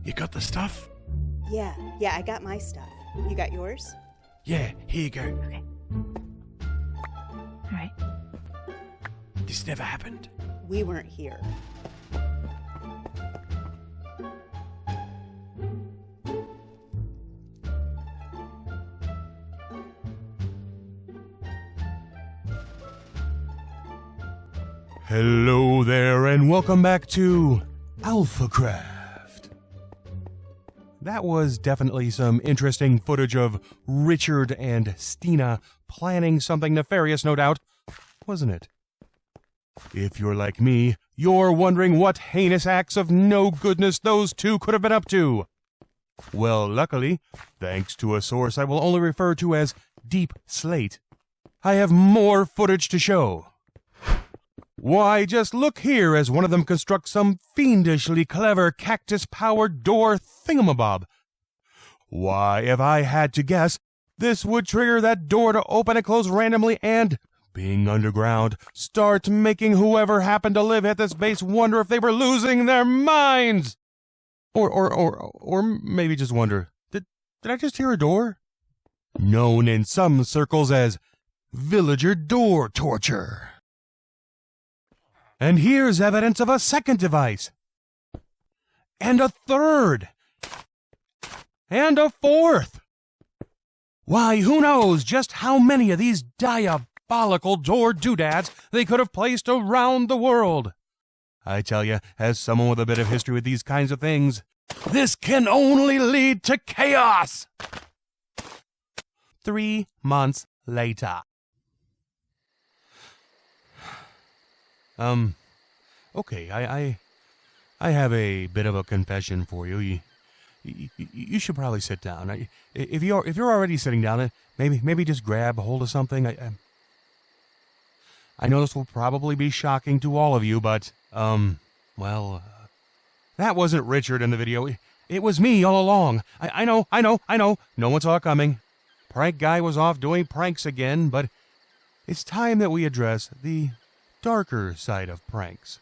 You got the stuff? Yeah, I got my stuff. You got yours? Yeah, here you go. Okay. All right. This never happened. We weren't here. Hello there, and welcome back to AlphaCraft. That was definitely some interesting footage of Richard and Stina planning something nefarious, no doubt, wasn't it? If you're like me, you're wondering what heinous acts of no goodness those two could have been up to. Well, luckily, thanks to a source I will only refer to as Deep Slate, I have more footage to show. Why, just look here as one of them constructs some fiendishly clever cactus-powered door thingamabob. Why, if I had to guess, this would trigger that door to open and close randomly and, being underground, start making whoever happened to live at this base wonder if they were losing their minds! Or maybe just wonder, did I just hear a door? Known in some circles as villager door torture. And here's evidence of a second device. And a third. And a fourth. Why, who knows just how many of these diabolical door doodads they could have placed around the world. I tell you, as someone with a bit of history with these kinds of things, this can only lead to chaos. 3 months later. Okay, I have a bit of a confession for you. You should probably sit down. If you're already sitting down, maybe just grab hold of something. I know this will probably be shocking to all of you, but, that wasn't Richard in the video. It was me all along. I know. No one saw it coming. Prank guy was off doing pranks again, but it's time that we address the darker side of pranks.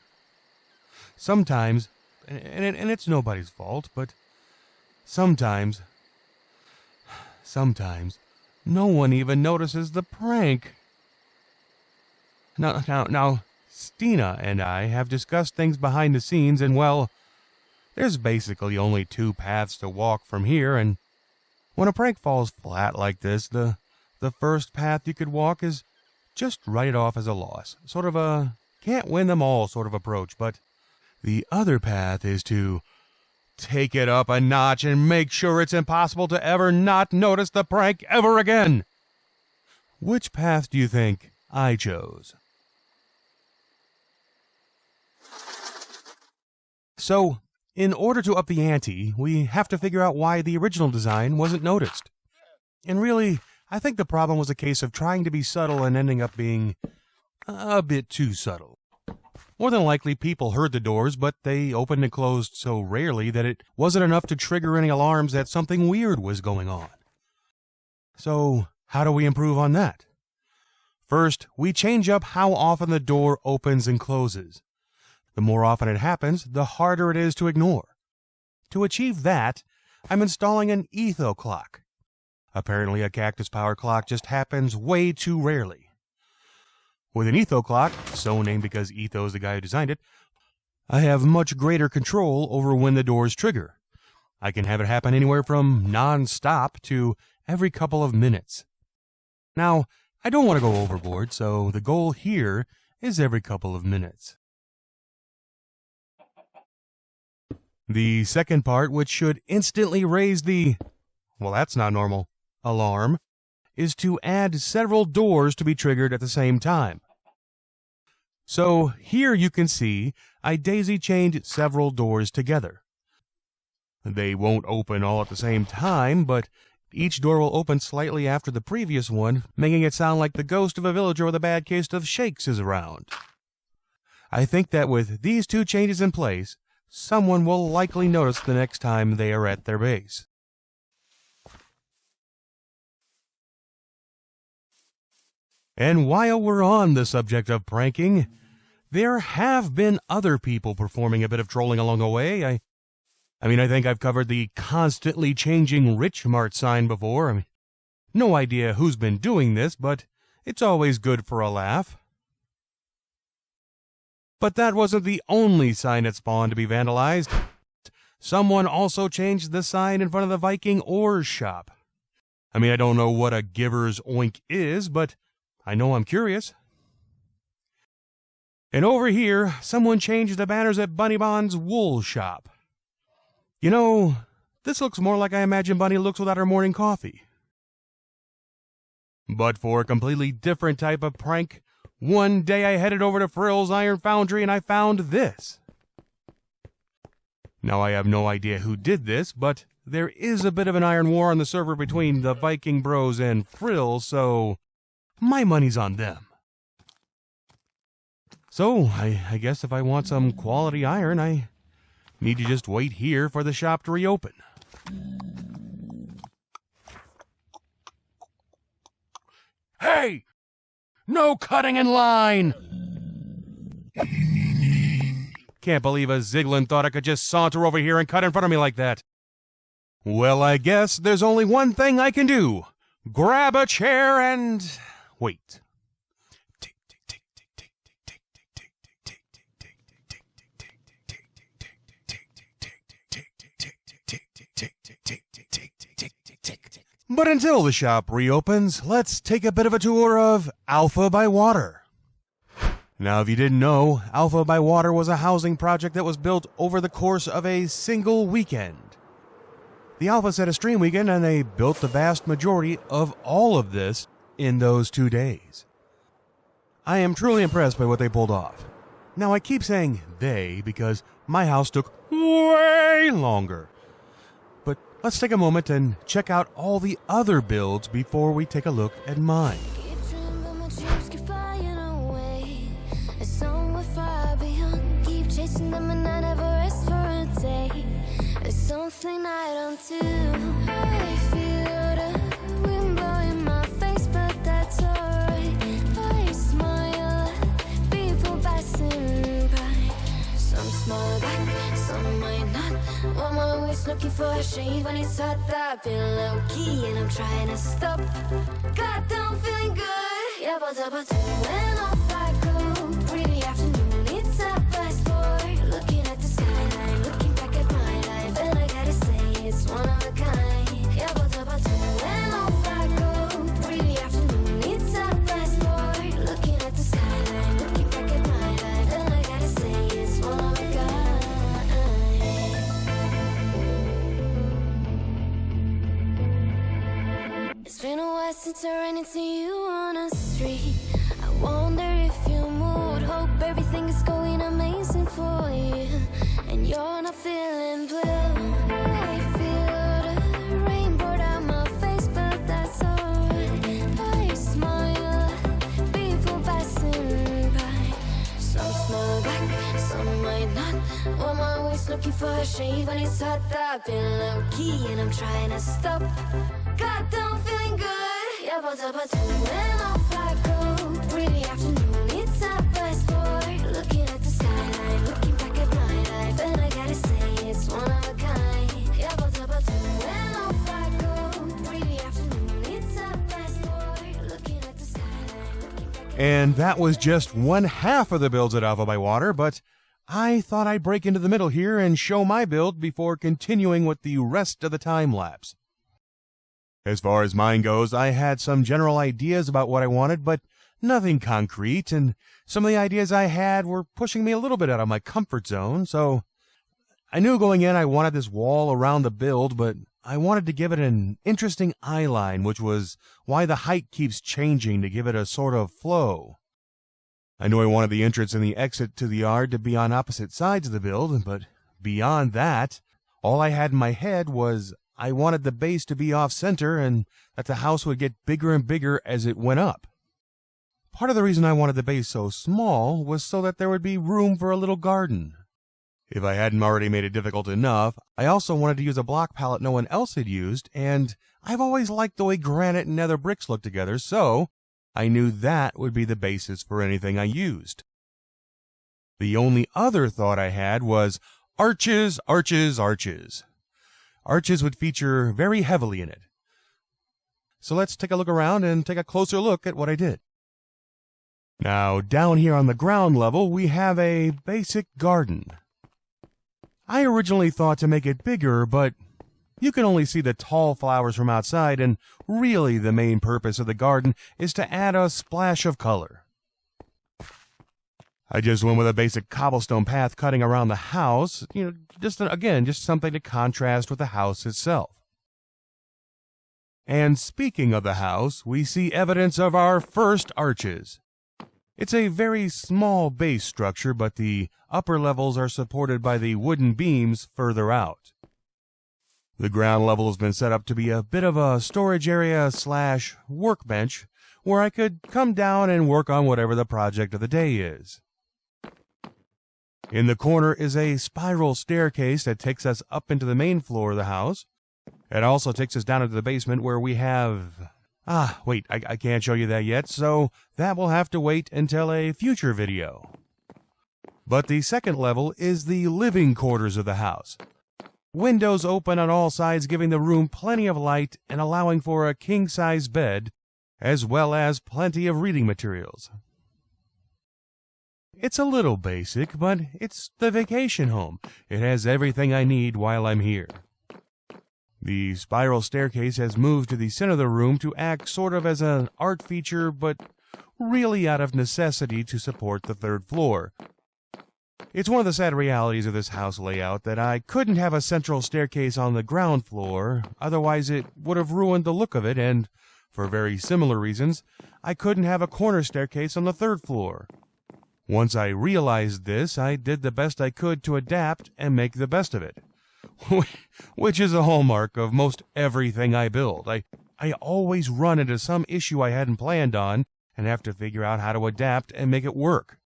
Sometimes, and it's nobody's fault, but sometimes no one even notices the prank. Now, Stina and I have discussed things behind the scenes, and well, there's basically only 2 paths to walk from here, and when a prank falls flat like this, the first path you could walk is just write it off as a loss. Sort of a can't win them all sort of approach, but the other path is to take it up a notch and make sure it's impossible to ever not notice the prank ever again. Which path do you think I chose? So, in order to up the ante, we have to figure out why the original design wasn't noticed. And really, I think the problem was a case of trying to be subtle and ending up being a bit too subtle. More than likely, people heard the doors, but they opened and closed so rarely that it wasn't enough to trigger any alarms that something weird was going on. So, how do we improve on that? First, we change up how often the door opens and closes. The more often it happens, the harder it is to ignore. To achieve that, I'm installing an etho clock. Apparently, a cactus power clock just happens way too rarely. With an etho clock, so named because Etho is the guy who designed it, I have much greater control over when the doors trigger. I can have it happen anywhere from non-stop to every couple of minutes. Now, I don't want to go overboard, so the goal here is every couple of minutes. The second part, which should instantly raise the, well, that's not normal, alarm, is to add several doors to be triggered at the same time. So here you can see I daisy-chained several doors together. They won't open all at the same time, but each door will open slightly after the previous one, making it sound like the ghost of a villager with a bad case of shakes is around. I think that with these 2 changes in place, someone will likely notice the next time they are at their base. And while we're on the subject of pranking, there have been other people performing a bit of trolling along the way. I mean, I think I've covered the constantly changing Rich Mart sign before. I mean, no idea who's been doing this, but it's always good for a laugh. But that wasn't the only sign at Spawn to be vandalized. Someone also changed the sign in front of the Viking Ores shop. I mean, I don't know what a giver's oink is, but I know I'm curious. And over here, someone changed the banners at Bunny Bond's wool shop. You know, this looks more like I imagine Bunny looks without her morning coffee. But for a completely different type of prank, one day I headed over to Frill's Iron Foundry and I found this. Now I have no idea who did this, but there is a bit of an iron war on the server between the Viking Bros and Frill, so my money's on them. So, I guess if I want some quality iron, I need to just wait here for the shop to reopen. Hey! No cutting in line! Can't believe a Ziglin thought I could just saunter over here and cut in front of me like that. Well, I guess there's only one thing I can do. Grab a chair and wait. But until the shop reopens, let's take a bit of a tour of Alpha by Water. Now, if you didn't know, Alpha by Water was a housing project that was built over the course of a single weekend. The Alpha set a stream weekend, and they built the vast majority of all of this in those 2 days. I am truly impressed by what they pulled off. Now, I keep saying they because my house took way longer. But let's take a moment and check out all the other builds before we take a look at mine. Something I don't do. I feel the wind blowing my face, but that's alright. I smile at people passing by. Some smile back, some might not. I'm always looking for a shade when it's hot. I've been low key and I'm trying to stop. God, I'm feeling good. Yeah, but when off I go. Pretty afternoon, it's a blast boy. Looking at the skyline, looking back at my life, and I gotta say it's one of a kind. Yeah, but when off I go. Pretty afternoon, it's a blast boy. Looking at the skyline, looking back at my life, and I gotta say it's one of a kind. It's been a while since I ran into you on a street. I wonder if you moved. Hope everything is going amazing for you, and you're not feeling blue. I feel the rain pour down my face, but that's alright. I smile at people passing by. Some smile back, some might not. I'm always looking for a shade when it's hot. I've been low key and I'm trying to stop. God, I'm feeling good. Yeah, but when off I go. Pretty afternoon, it's a blast boy. Looking at the skyline, looking back at my life, and I gotta say it's one of a kind. Yeah, but when off I go. Pretty afternoon, it's a blast boy. Looking at the skyline, looking back at. And that was just one half of the builds at Alpha by Water, but I thought I'd break into the middle here and show my build before continuing with the rest of the time lapse. As far as mine goes, I had some general ideas about what I wanted, but nothing concrete, and some of the ideas I had were pushing me a little bit out of my comfort zone, so I knew going in I wanted this wall around the build, but I wanted to give it an interesting eye line, which was why the height keeps changing to give it a sort of flow. I knew I wanted the entrance and the exit to the yard to be on opposite sides of the build, but beyond that, all I had in my head was I wanted the base to be off-center and that the house would get bigger and bigger as it went up. Part of the reason I wanted the base so small was so that there would be room for a little garden. If I hadn't already made it difficult enough, I also wanted to use a block palette no one else had used, and I've always liked the way granite and nether bricks look together, so I knew that would be the basis for anything I used. The only other thought I had was, Arches, arches, arches. Arches would feature very heavily in it. So let's take a look around and take a closer look at what I did. Now, down here on the ground level, we have a basic garden. I originally thought to make it bigger, but you can only see the tall flowers from outside, and really the main purpose of the garden is to add a splash of color. I just went with a basic cobblestone path cutting around the house, just something to contrast with the house itself. And speaking of the house, we see evidence of our first arches. It's a very small base structure, but the upper levels are supported by the wooden beams further out. The ground level has been set up to be a bit of a storage area / workbench where I could come down and work on whatever the project of the day is. In the corner is a spiral staircase that takes us up into the main floor of the house. It also takes us down into the basement where we have... I can't show you that yet, so that will have to wait until a future video. But the second level is the living quarters of the house. Windows open on all sides, giving the room plenty of light and allowing for a king-size bed, as well as plenty of reading materials. It's a little basic, but it's the vacation home. It has everything I need while I'm here. The spiral staircase has moved to the center of the room to act sort of as an art feature, but really out of necessity to support the third floor. It's one of the sad realities of this house layout that I couldn't have a central staircase on the ground floor, otherwise it would have ruined the look of it, and, for very similar reasons, I couldn't have a corner staircase on the third floor. Once I realized this, I did the best I could to adapt and make the best of it. Which is a hallmark of most everything I build. I always run into some issue I hadn't planned on and have to figure out how to adapt and make it work.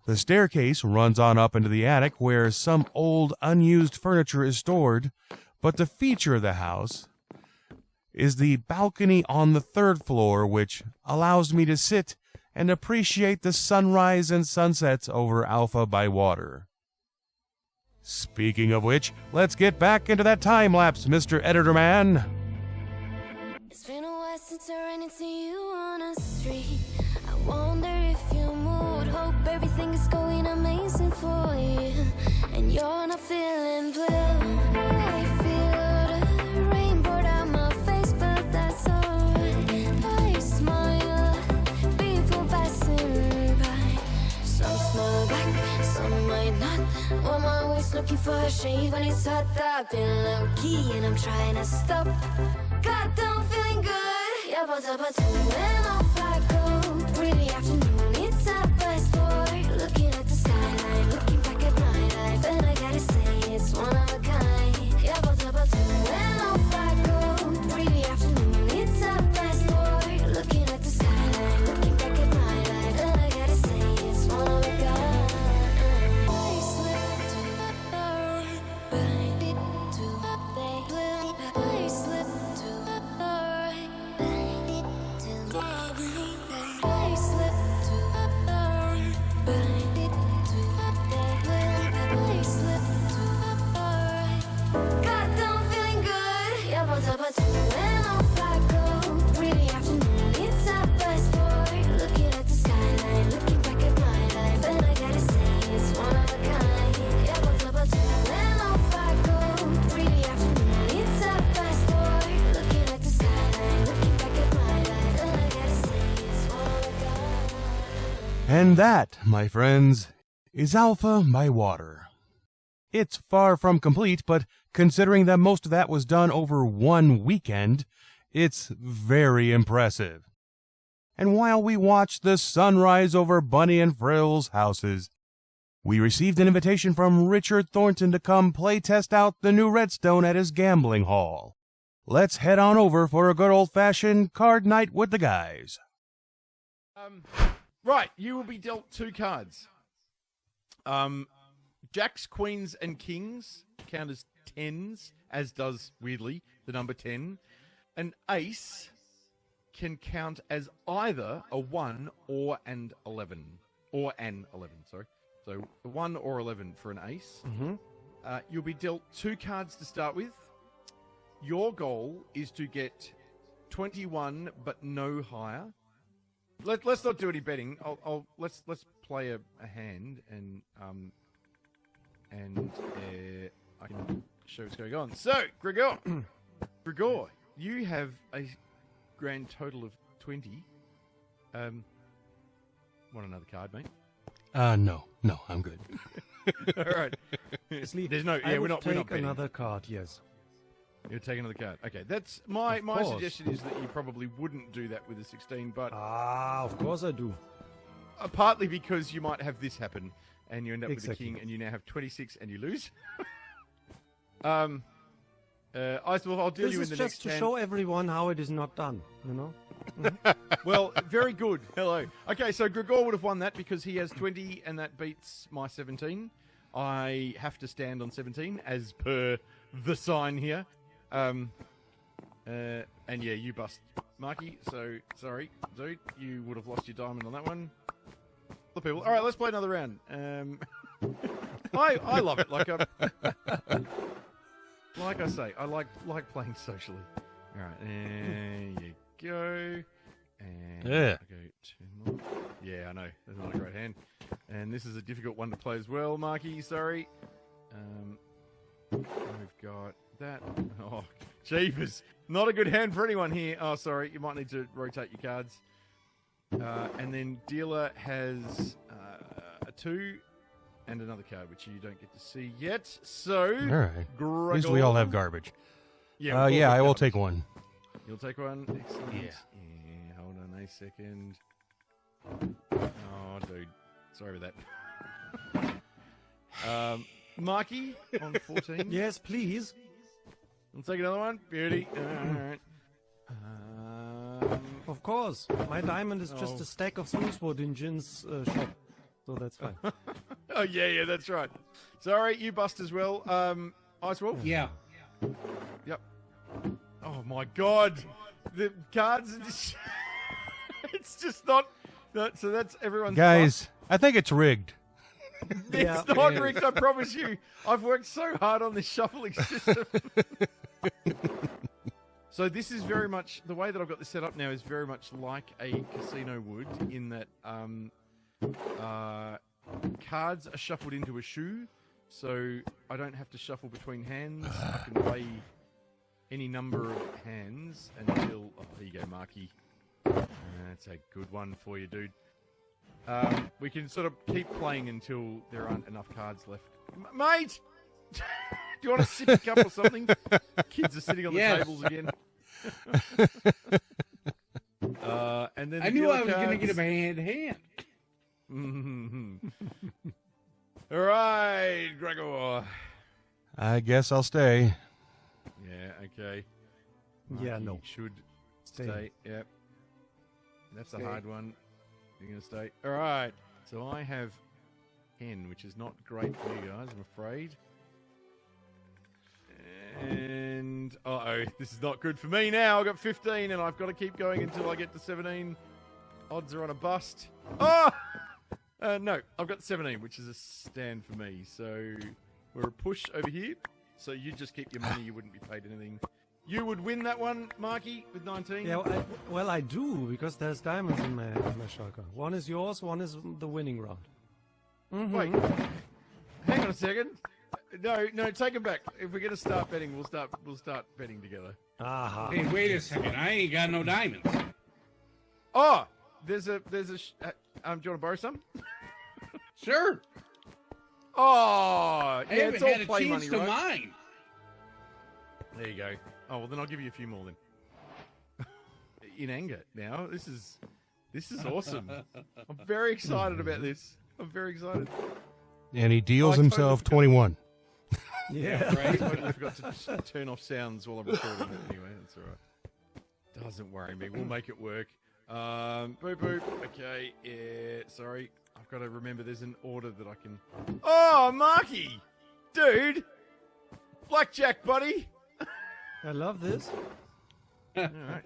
The staircase runs on up into the attic where some old unused furniture is stored, but the feature of the house is the balcony on the third floor, which allows me to sit and appreciate the sunrise and sunsets over Alpha by water. Speaking of which, let's get back into that time-lapse, Mr. Editor Man. It's been a while since I ran into you on a street. I wonder if you moved. Hope everything is going amazing for you, and you're not feeling blue. I feel the rain pour down my face, but that's alright. I smile, people passing by. Some smile back, some might not. I'm always looking for a shade when it's hot. I've been low-key and I'm trying to stop. God, I'm feeling good. Yeah, but when off I go. Pretty afternoon, it's a best boy. Looking at the skyline, looking back at my life, and I gotta say it's one of a kind. Yeah, but when off I go. Pretty afternoon, it's a best boy. Looking at the skyline, looking back at my life, and I gotta say it's one of a kind. And that, my friends, is Alpha by water. It's far from complete, but considering that most of that was done over one weekend, it's very impressive. And while we watched the sunrise over Bunny and Frill's houses, we received an invitation from Richard Thornton to come play test out the new Redstone at his gambling hall. Let's head on over for a good old-fashioned card night with the guys. Right, you will be dealt 2 cards. Jacks, queens, and kings count as 10s, as does, weirdly, the number 10. An ace can count as either a 1 or an 11. Or an 11, sorry. So 1 or 11 for an ace. Mm-hmm. You'll be dealt 2 cards to start with. Your goal is to get 21, but no higher. Let's not do any betting. Let's play a hand and I can show what's going on. So, Gragore, you have a grand total of 20. Want another card, mate? No, I'm good. All right. There's no. Yeah, we're not take betting. another card. Yes. You'll take another card. Okay, that's my course. suggestion is that you probably wouldn't do that with a 16, but Of course I do. partly because you might have this happen and you end up with Exactly. the king and you now have 26 and you lose. I'll deal This you in is the just next to hand. show everyone how it is not done. You know. Well, very good. Hello. Okay, so Gragore would have won that because he has 20 and that beats my 17. I have to stand on 17 as per the sign here. And yeah, you bust, Marky. So sorry, dude, you would have lost your diamond on that one. The people. All right, let's play another round. I love it. Like I say, I like playing socially. All right, there you go. And Yeah. I go 2 more. Yeah, I know. That's not a great hand. And this is a difficult one to play as well, Marky. Sorry. We've got that. Oh, jeepers. Not a good hand for anyone here. Oh, sorry. You might need to rotate your cards. And then dealer has a 2 and another card, which you don't get to see yet. So, All right. Gragore. At least we all have garbage. Yeah, Yeah, I will take one. You'll take one. Excellent. Yeah. Hold on a second. Oh, dude. Sorry about that. Marky on 14. Yes, please. I'll take another one. Beauty. All right. Of course. My diamond is just a stack of smoothwood in Jin's shop, so that's fine. Oh, yeah, that's right. Sorry, you bust as well. Ice Wolf? Yeah. Yep. Oh, my God. The cards are just... it's just not... So that's everyone's... Guys, I think it's rigged. It's not rigged, I promise you. I've worked so hard on this shuffling system. So this is very much, the way that I've got this set up now is very much like a casino would, in that cards are shuffled into a shoe, so I don't have to shuffle between hands. I can play any number of hands until... Oh, there you go, Marky. That's a good one for you, dude. We can sort of keep playing until there aren't enough cards left. Mate! Do you want a sippy cup or something? Kids are sitting on the tables again. And then I knew I was going to get a hand. All right, Gragore. I guess I'll stay. Yeah, okay. Yeah, Marky no. should Stay. stay. Yep. That's a hard one. You're going to stay. All right. So I have 10, which is not great for you guys, I'm afraid. And, uh-oh, this is not good for me now. I've got 15, and I've got to keep going until I get to 17. Odds are on a bust. Oh! No, I've got 17, which is a stand for me. So we're a push over here. So you just keep your money. You wouldn't be paid anything. You would win that one, Marky, with 19. Yeah, I do, because there's diamonds in my shulker. One is yours, one is the winning round. Mm-hmm. Wait, hang on a second. No, take it back. If we're gonna start betting, we'll start betting together. Aha. Hey, wait a second. I ain't got no diamonds. Oh, there's a. Do you want to borrow some? Sure. Oh, I yeah, haven't it's all had a play chance money, to right? mine. There you go. Oh well, then I'll give you a few more then. In anger now. This is awesome. I'm very excited about this. I'm very excited. And he deals I himself totally 21. Yeah. I totally forgot to just turn off sounds while I'm recording it. Anyway, that's all right. Doesn't worry me. We'll make it work. Boop boop. Okay. Yeah. Sorry. I've got to remember there's an order that I can. Oh, Marky, dude. Blackjack, buddy. I love this. All right.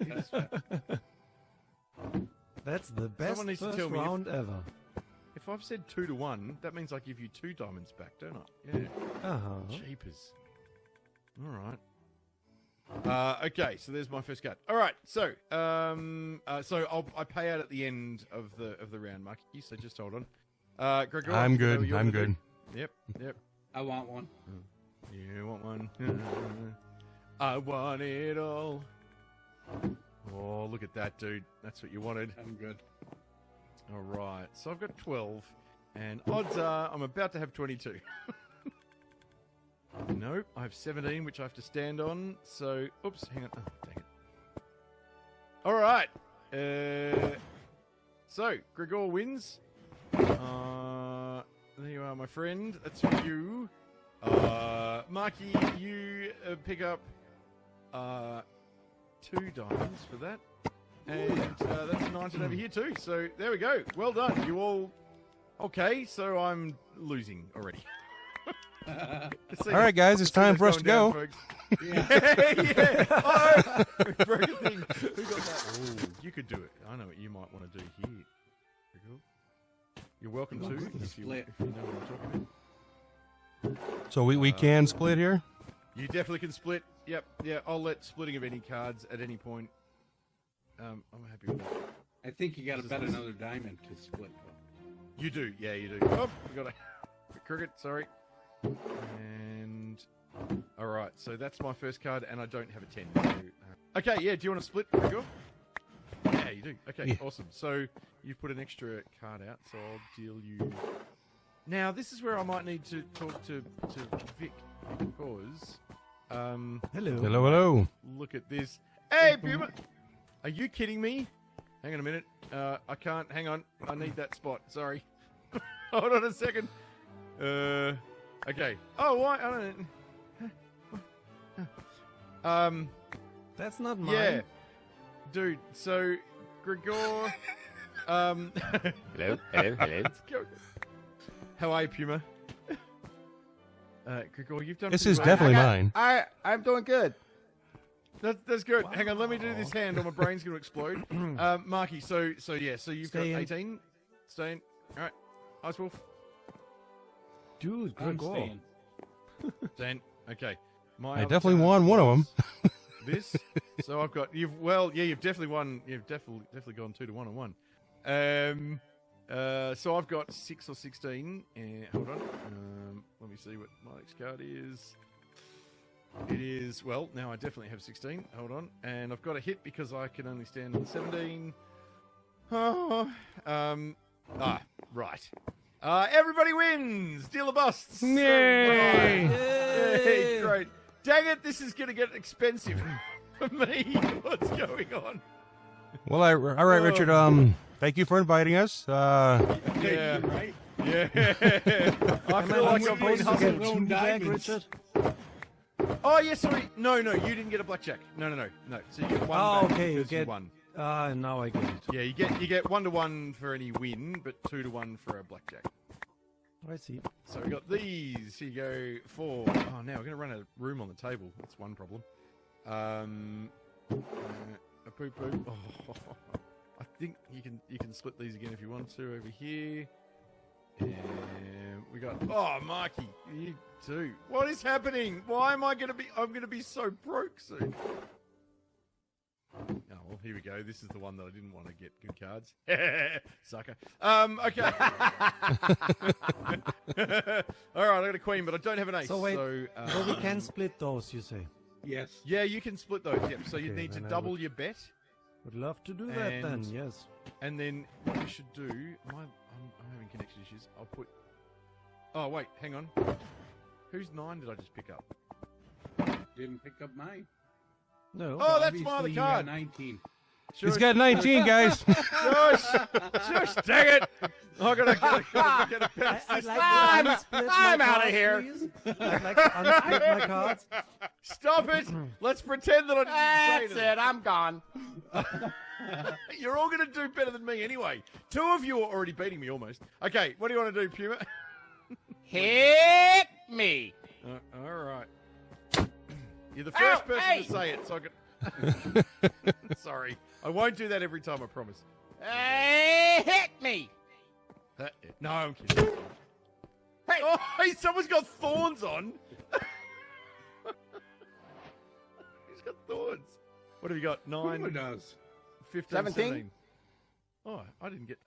That's the best needs to first tell me if- round ever. If if I've said 2 to 1, that means I give you 2 diamonds back, don't I? Yeah. Jeepers. All right. Okay, so there's my first card. All right, so I pay out at the end of the round, Marky. So just hold on. Gragore, I'm good. I'm good. Yep. I want one. You want one? I want it all. Oh, look at that, dude. That's what you wanted. I'm good. All right, so I've got 12, and odds are I'm about to have 22. Nope, I have 17, which I have to stand on. So, oops, hang on. Oh, dang it. All right. So, Gragore wins. There you are, my friend. That's for you. Marky, you pick up 2 diamonds for that. And that's a 19 over here too. So, there we go. Well done. You all... Okay, so I'm losing already. All right, guys, it's time for us to go. Yeah. Oh, broke a thing. Who got that? Oh, you could do it. I know what you might want to do here. Very cool. You're welcome to, if you know what I'm talking about. So we can split here? You definitely can split. Yep, yeah, I'll let splitting of any cards at any point. I'm happy with that. I think you got to bet another diamond to split. You do, yeah, you do. Oh, we got a cricket, sorry. And all right, so that's my first card, and I don't have a 10. So, okay, yeah. Do you want to split, Gragore? Yeah, you do. Okay, Yeah. Awesome. So you've put an extra card out, so I'll deal you. Now this is where I might need to talk to Vic because Hello. look at this. Hey, Puma! Are you kidding me? Hang on a minute. I can't. Hang on. I need that spot. Sorry. Hold on a second. Okay. Oh, why? I don't. That's not mine. Yeah, dude. So, Gragore. Hello. How are you, Puma? Gragore, you've done. This pretty is well. definitely mine. I'm doing good. That's good. Wow. Hang on, let me do this hand, or my brain's going to explode. Marky, so you've got 18. Staying. All right. Ice Wolf. Dude, I'm Gragore. staying. Staying. Okay. I definitely won one of them. This. So I've got you've definitely won. You've definitely gone 2 to 1 on one. So I've got 6 or 16. Hold on. Let me see what my next card is. It is, well, now I definitely have 16. Hold on. And I've got a hit because I can only stand on 17. Right. Everybody wins! Deal of busts! Yay! Yay! Great. Dang it, this is going to get expensive for me. What's going on? Well, all right, Richard. Thank you for inviting us. Yeah. Right? Yeah. I feel like I'm being hustled. Own diamonds. Richard. Oh, yeah, sorry. No, you didn't get a blackjack. No. So you get one. Oh, back okay, you because get- one. Now I get it. Yeah, you get 1 to 1 for any win, but 2 to 1 for a blackjack. I see. So we got these. Here you go. 4. Oh, now we're gonna run out of room on the table. That's one problem. A poo. Oh, I think you can split these again if you want to over here. And we got. Oh, Marky, you too. What is happening? Why am I gonna be? I'm gonna be so broke soon. Oh, well, here we go. This is the one that I didn't want to get good cards. Sucker. Okay. All right, I got a queen, but I don't have an ace. So wait, so we can split those, you say? Yes. yeah, you can split those. Yep. So you Okay, need to then I double would- your bet, Would love to do that then, And- yes. and then what you should do. I'm having connection issues. I'll put. Oh wait, hang on. Whose 9 did I just pick up? Didn't pick up mine. No. Oh, that's my other Obviously, you got card. 19. He's got 19, guys. Shush, dang it! I gotta pass I'd this. like to unsplit my I'm outta cards, here. please. I'd like to unsplit my cards. Stop it! Let's pretend that I didn't That's say it. I'm gone. You're all gonna do better than me anyway. 2 of you are already beating me almost. Okay, what do you want to do, Puma? Hit me. All right. You're the first person hey! to say it, so I can. Sorry, I won't do that every time. I promise. Hit me. No, I'm kidding. Hey! Oh, hey, someone's got thorns on. He's got thorns. What have you got? 9, Who knows? 15, 17? 17. Oh, I didn't get.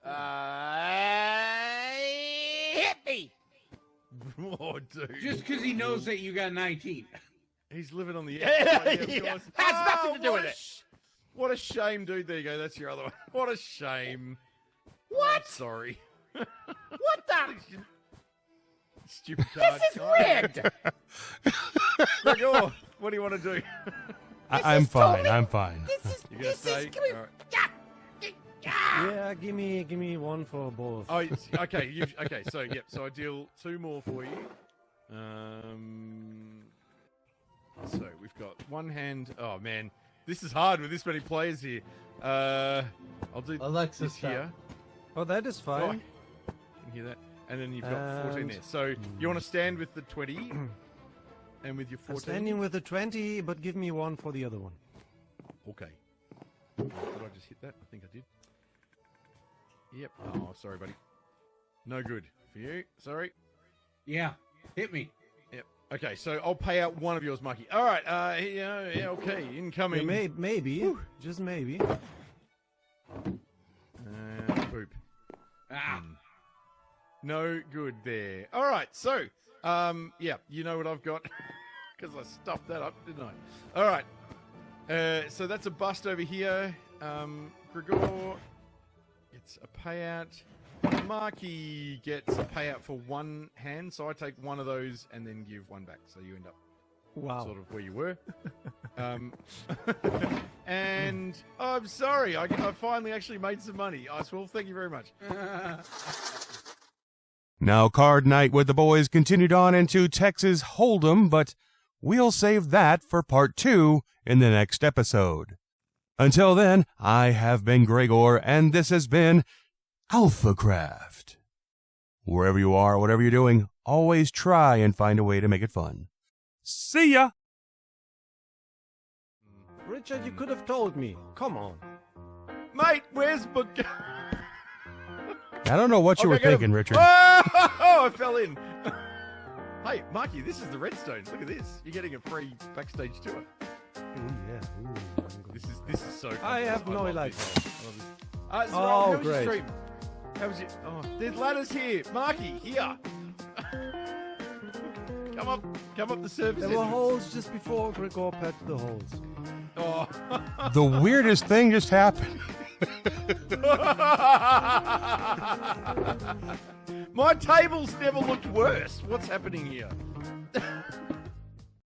Hit me! Oh, dude. Just because he knows that you got 19. He's living on the edge. Yeah, has nothing to do with it. What a shame, dude. There you go. That's your other one. What a shame. What? I'm sorry. What the? Stupid card. This is rigged! Gragore, what do you want to do? I'm fine. I'm fine. You gonna stay? All right. Yeah, give me one for both. Oh, okay. Okay. So yep. So I deal 2 more for you. So we've got one hand. Oh man, this is hard with this many players here. I'll do Alexis this here. Oh, that is Oh, fine. can you hear that? And then you've got 14 there. So you want to stand with the 20 and with your 14. I'm standing with the 20, but give me one for the other one. Okay. Did I just hit that? I think I did. Yep. Oh, sorry, buddy. No good for you. Sorry. Yeah, hit me. Yep. Okay, so I'll pay out one of yours, Mikey. All right. Yeah. Okay. Incoming. Yeah, maybe, just maybe. Boop. Ah, No good there. All right. So, yeah, you know what I've got because I stuffed that up, didn't I? All right. So that's a bust over here. Gragore gets a payout. Marky gets a payout for one hand, so I take one of those and then give one back. So you end up Wow. sort of where you were. And I'm sorry, I finally actually made some money. Icewolf, thank you very much. Now, card night with the boys continued on into Texas Hold'em, but we'll save that for part 2 in the next episode. Until then, I have been Gragore, and this has been AlphaCraft. Wherever you are, whatever you're doing, always try and find a way to make it fun. See ya! Richard, you could have told me. Come on. Mate, where's book? I don't know what you were thinking, Richard. Oh, I fell in. Hey, Marky, this is the Redstones. Look at this. You're getting a free backstage tour. Ooh, yeah. Ooh, This is so cool. I have no love like this. that. I love this. Oh, how was your great. stream? How was your... Oh, there's ladders here. Marky, here. Come up the surface. There were holes just before Gragore pet the holes. Oh. The weirdest thing just happened. My tables never looked worse. What's happening here?